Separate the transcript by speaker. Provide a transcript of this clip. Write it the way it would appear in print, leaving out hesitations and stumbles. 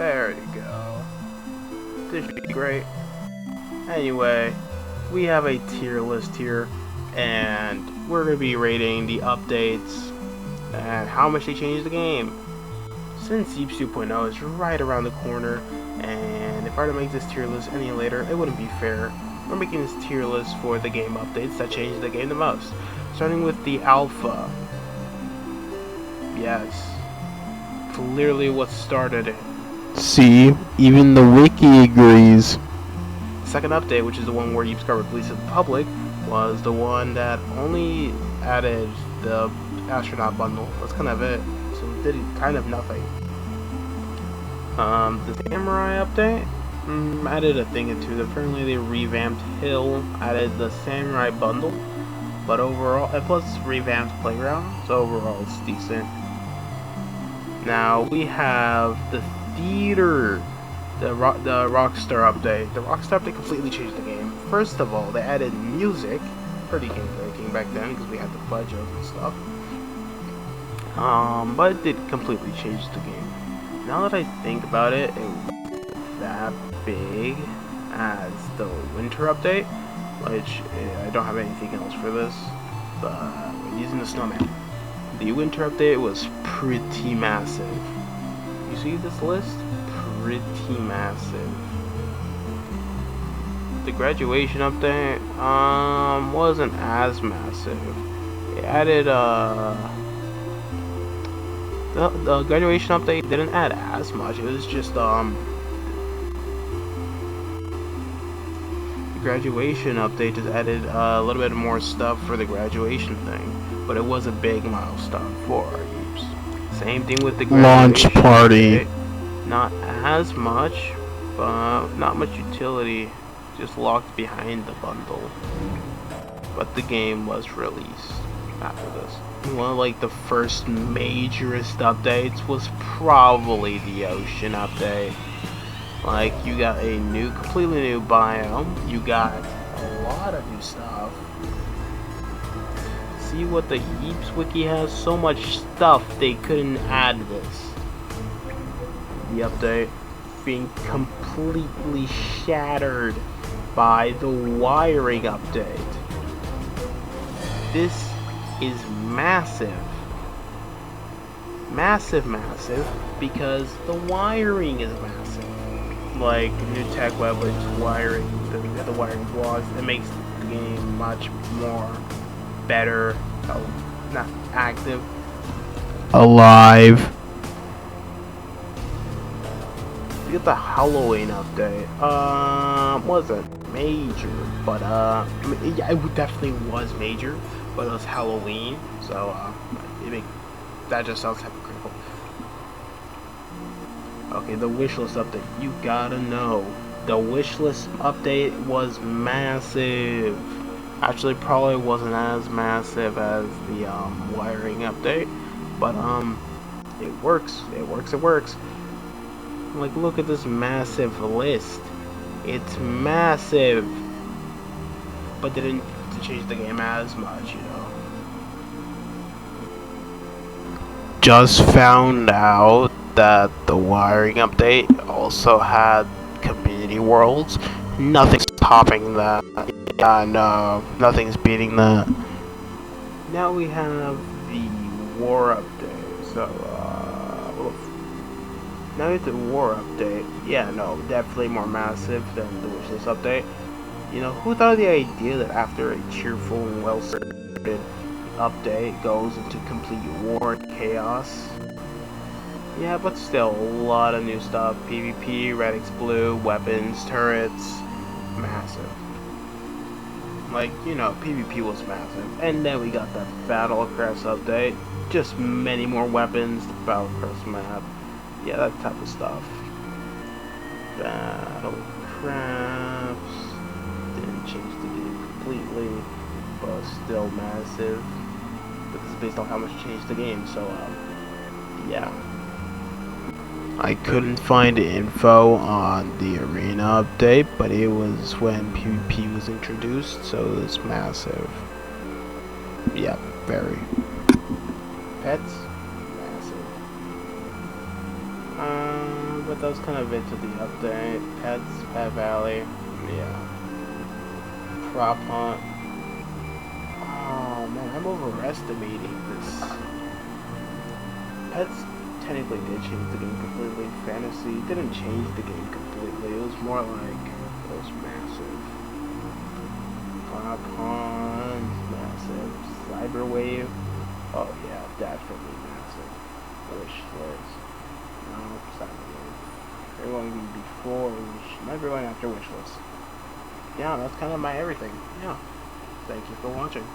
Speaker 1: There you go. This should be great. Anyway, we have a tier list here, and we're going to be rating the updates and how much they changed the game. Since Yeeps 2.0 is right around the corner, and if I were to make this tier list any later, it wouldn't be fair. We're making this tier list for the game updates that changed the game the most. Starting with the alpha. Yes. Clearly what started it.
Speaker 2: See, even the wiki agrees.
Speaker 1: Second update, which is the one where Yeeps got released to the public, was the one that only added the astronaut bundle. That's kind of it. So it did kind of nothing. The samurai update added a thing or two. Apparently they revamped Hill, added the samurai bundle, but overall, and plus revamped playground. So overall, it's decent. Now we have the theater. The Rockstar update. The Rockstar update completely changed the game. First of all, they added music. Pretty game-breaking back then because we had the fudge and stuff. But it did completely change the game. Now that I think about it, it wasn't that big as the winter update, which I don't have anything else for this. But we're using the snowman. The winter update was pretty massive. You see this list? Pretty massive. The graduation update wasn't as massive. It added the graduation update didn't add as much. It was just the graduation update just added a little bit more stuff for the graduation thing, but it was a big milestone for Yeeps. Same thing with the
Speaker 2: launch party.
Speaker 1: Update. Not as much, but not much utility, just locked behind the bundle. But the game was released after this. One of like the first majorest updates was probably the ocean update. Like you got a completely new biome, you got a lot of new stuff. See what the Yeeps wiki has? So much stuff they couldn't add this. The update being completely shattered by the wiring update. This is massive. Massive, because the wiring is massive. Like new tech web, which wiring, the wiring blocks, it makes the game much more better, not active.
Speaker 2: Alive.
Speaker 1: You get the Halloween update. Wasn't major, but yeah, it definitely was major, but it was Halloween, so that just sounds hypocritical. Okay, the wishlist update. You gotta know, the wishlist update was massive. Actually, probably wasn't as massive as the wiring update, but it works. It works. Like, look at this massive list. It's massive, but didn't change the game as much, you know.
Speaker 2: Just found out that the wiring update also had community worlds. Nothing's topping that. Yeah, no, nothing's beating that.
Speaker 1: Now we have the war update. So, now we have the war update. Yeah, no, definitely more massive than the wishlist update. You know, who thought of the idea that after a cheerful and well-started update goes into complete war and chaos? Yeah, but still, a lot of new stuff. PvP, Radix Blue, weapons, turrets, massive. Like, you know, PvP was massive. And then we got the Battlecrafts update. Just many more weapons, the Battlecrafts map. Yeah, that type of stuff. Battlecrafts didn't change the game completely, but still massive. But this is based on how much changed the game, so yeah.
Speaker 2: I couldn't find info on the arena update, but it was when PvP was introduced, so it was massive. Yeah, very.
Speaker 1: Pets, massive. But that was kind of it to the update. Pet Valley, yeah. Prop Hunt. Oh man, I'm overestimating this. Pets technically did change the game completely. Fantasy didn't change the game completely. It was more like it was massive. Prop Hunt, massive. Cyberwave. Oh yeah, definitely massive. Wish list. No, Cyberwave. They're going before wish. Might be going after wish list. Yeah, that's kind of my everything. Yeah. Thank you for watching.